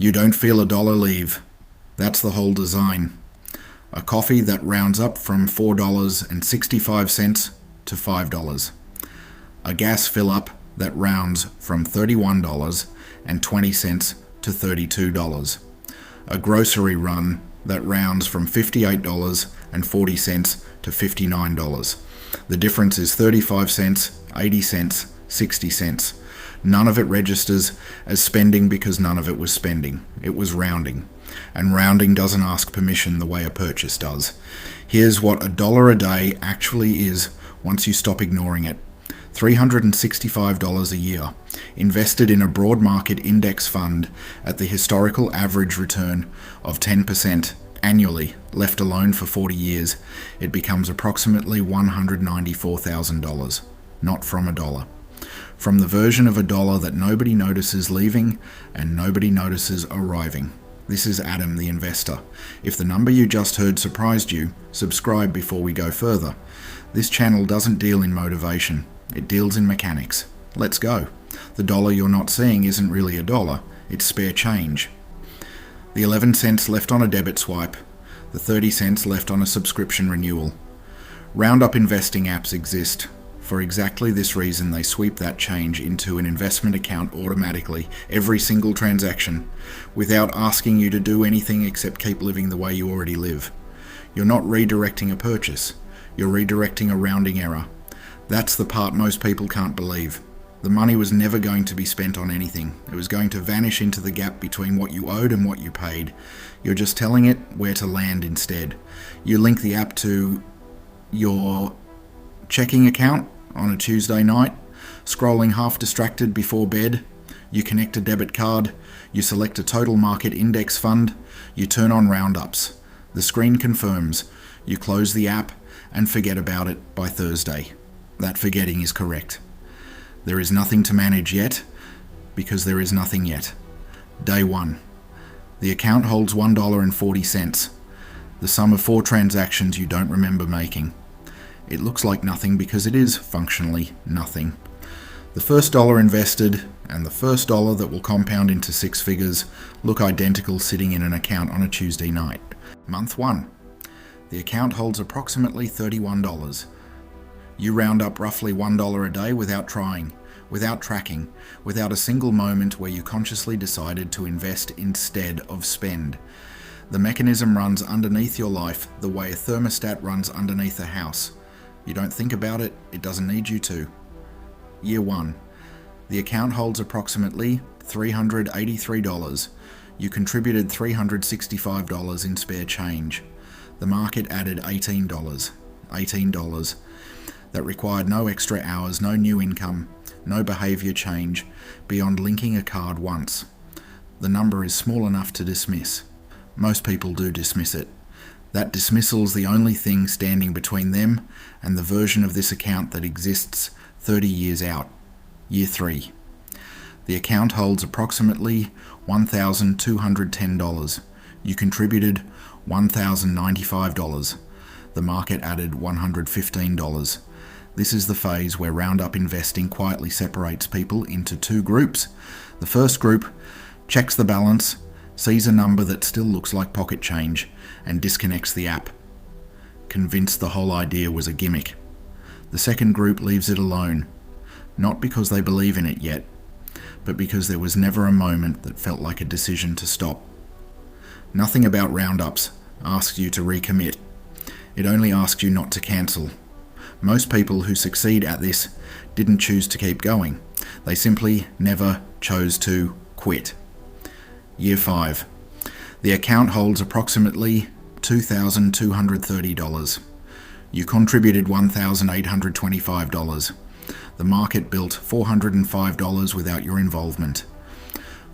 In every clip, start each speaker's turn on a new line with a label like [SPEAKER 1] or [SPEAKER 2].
[SPEAKER 1] You don't feel a dollar leave. That's the whole design. A coffee that rounds up from $4.65 to $5. A gas fill-up that rounds from $31.20 to $32. A grocery run that rounds from $58.40 to $59. The difference is 35 cents, 80 cents, 60 cents. None of it registers as spending because none of it was spending. It was rounding. And rounding doesn't ask permission the way a purchase does. Here's what $1 a day actually is once you stop ignoring it. $365 a year, invested in a broad market index fund at the historical average return of 10% annually, left alone for 40 years, it becomes approximately $194,000, not from $1. From the version of $1 that nobody notices leaving and nobody notices arriving. This is Adam the investor. If the number you just heard surprised you, subscribe before we go further. This channel doesn't deal in motivation. It deals in mechanics. Let's go. The dollar you're not seeing isn't really $1. It's spare change. The 11 cents left on a debit swipe. The 30 cents left on a subscription renewal. Roundup investing apps exist. For exactly this reason, they sweep that change into an investment account automatically, every single transaction, without asking you to do anything except keep living the way you already live. You're not redirecting a purchase. You're redirecting a rounding error. That's the part most people can't believe. The money was never going to be spent on anything. It was going to vanish into the gap between what you owed and what you paid. You're just telling it where to land instead. You link the app to your checking account on a Tuesday night, scrolling half distracted before bed. You connect a debit card. You select a total market index fund. You turn on roundups. The screen confirms. You close the app and forget about it by Thursday. That forgetting is correct. There is nothing to manage yet, because there is nothing yet. Day 1. The account holds $1.40, the sum of 4 transactions you don't remember making. It looks like nothing because it is functionally nothing. The first dollar invested and the first dollar that will compound into 6 figures look identical sitting in an account on a Tuesday night. Month 1. The account holds approximately $31. You round up roughly $1 a day without trying, without tracking, without a single moment where you consciously decided to invest instead of spend. The mechanism runs underneath your life the way a thermostat runs underneath a house. You don't think about it, it doesn't need you to. Year 1. The account holds approximately $383. You contributed $365 in spare change. The market added $18. $18. That required no extra hours, no new income, no behaviour change, beyond linking a card once. The number is small enough to dismiss. Most people do dismiss it. That dismissal's the only thing standing between them and the version of this account that exists 30 years out. Year 3. The account holds approximately $1,210. You contributed $1,095. The market added $115. This is the phase where roundup investing quietly separates people into 2 groups. The first group checks the balance, sees a number that still looks like pocket change, and disconnects the app, convinced the whole idea was a gimmick. The second group leaves it alone, not because they believe in it yet, but because there was never a moment that felt like a decision to stop. Nothing about roundups asks you to recommit. It only asks you not to cancel. Most people who succeed at this didn't choose to keep going. They simply never chose to quit. Year 5. The account holds approximately $2,230. You contributed $1,825. The market built $405 without your involvement.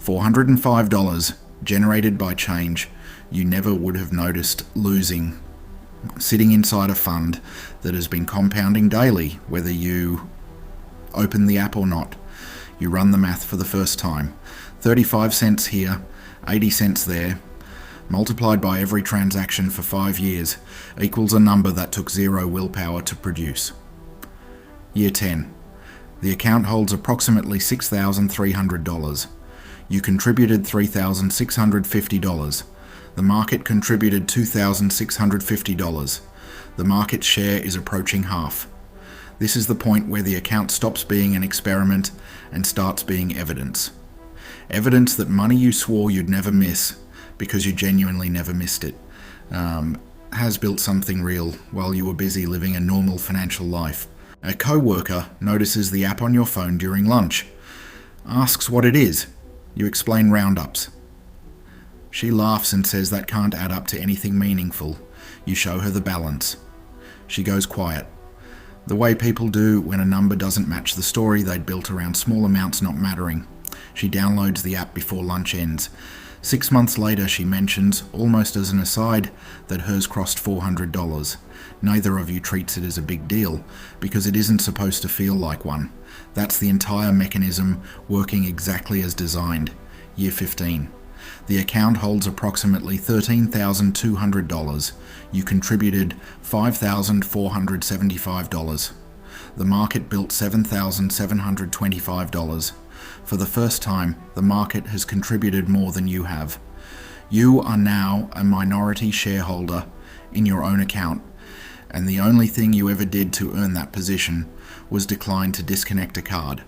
[SPEAKER 1] $405 generated by change you never would have noticed losing, sitting inside a fund that has been compounding daily, whether you open the app or not. You run the math for the first time. 35 cents here, 80 cents there, multiplied by every transaction for 5 years, equals a number that took 0 willpower to produce. Year 10. The account holds approximately $6,300. You contributed $3,650. The market contributed $2,650. The market share is approaching half. This is the point where the account stops being an experiment and starts being evidence. Evidence that money you swore you'd never miss, because you genuinely never missed it, has built something real while you were busy living a normal financial life. A co-worker notices the app on your phone during lunch, asks what it is. You explain roundups. She laughs and says that can't add up to anything meaningful. You show her the balance. She goes quiet. The way people do when a number doesn't match the story they'd built around small amounts not mattering. She downloads the app before lunch ends. 6 months later, she mentions, almost as an aside, that hers crossed $400. Neither of you treats it as a big deal, because it isn't supposed to feel like one. That's the entire mechanism working exactly as designed. Year 15. The account holds approximately $13,200. You contributed $5,475. The market built $7,725. For the first time, the market has contributed more than you have. You are now a minority shareholder in your own account, and the only thing you ever did to earn that position was decline to disconnect a card.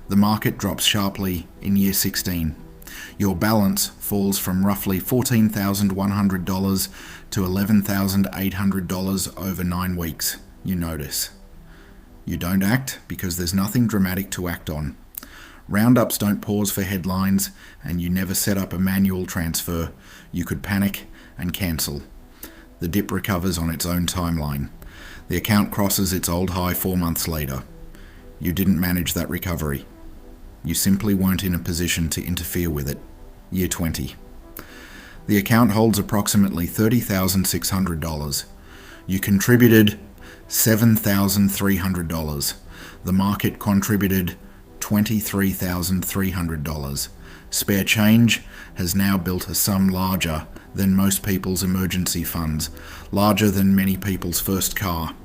[SPEAKER 1] The market drops sharply in year 16. Your balance falls from roughly $14,100 to $11,800 over 9 weeks. You notice. You don't act because there's nothing dramatic to act on. Roundups don't pause for headlines, and you never set up a manual transfer. You could panic and cancel. The dip recovers on its own timeline. The account crosses its old high 4 months later. You didn't manage that recovery. You simply weren't in a position to interfere with it. Year 20. The account holds approximately $30,600. You contributed $7,300. The market contributed $23,300. Spare change has now built a sum larger than most people's emergency funds, larger than many people's first car,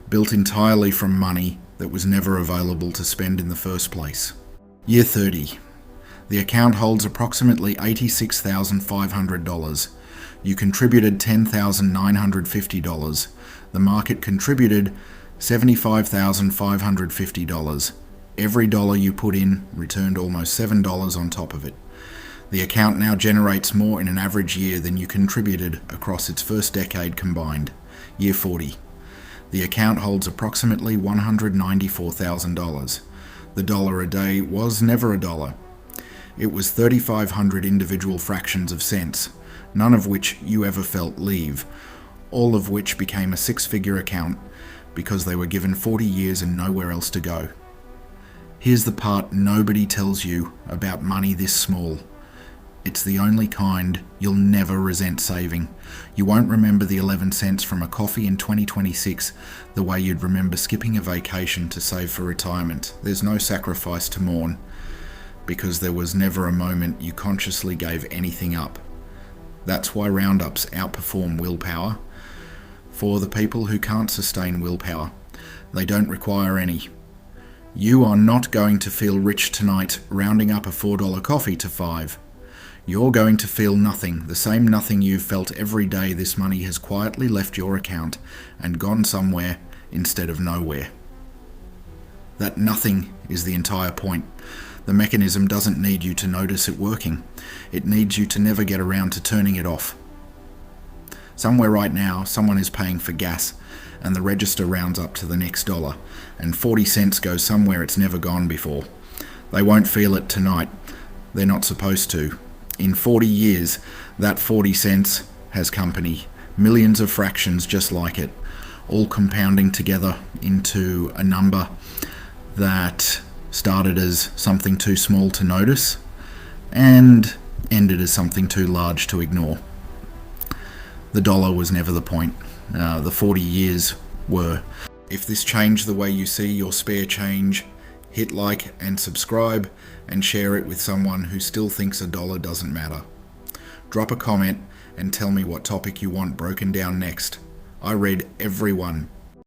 [SPEAKER 1] built entirely from money that was never available to spend in the first place. Year 30. The account holds approximately $86,500. You contributed $10,950. The market contributed $75,550. Every dollar you put in returned almost $7 on top of it. The account now generates more in an average year than you contributed across its first decade combined. Year 40. The account holds approximately $194,000. The dollar a day was never a dollar. It was 3,500 individual fractions of cents, none of which you ever felt leave, all of which became a 6-figure account because they were given 40 years and nowhere else to go. Here's the part nobody tells you about money this small. It's the only kind you'll never resent saving. You won't remember the 11 cents from a coffee in 2026 the way you'd remember skipping a vacation to save for retirement. There's no sacrifice to mourn, because there was never a moment you consciously gave anything up. That's why roundups outperform willpower. For the people who can't sustain willpower, they don't require any. You are not going to feel rich tonight rounding up a $4 coffee to $5. You're going to feel nothing, the same nothing you've felt every day this money has quietly left your account and gone somewhere instead of nowhere. That nothing is the entire point. The mechanism doesn't need you to notice it working. It needs you to never get around to turning it off. Somewhere right now, someone is paying for gas, and the register rounds up to the next dollar, and 40 cents goes somewhere it's never gone before. They won't feel it tonight. They're not supposed to. In 40 years, that 40 cents has company. Millions of fractions just like it, all compounding together into a number that started as something too small to notice and ended as something too large to ignore. The dollar was never the point. The 40 years were. If this changed the way you see your spare change, hit like and subscribe and share it with someone who still thinks a dollar doesn't matter. Drop a comment and tell me what topic you want broken down next. I read every one.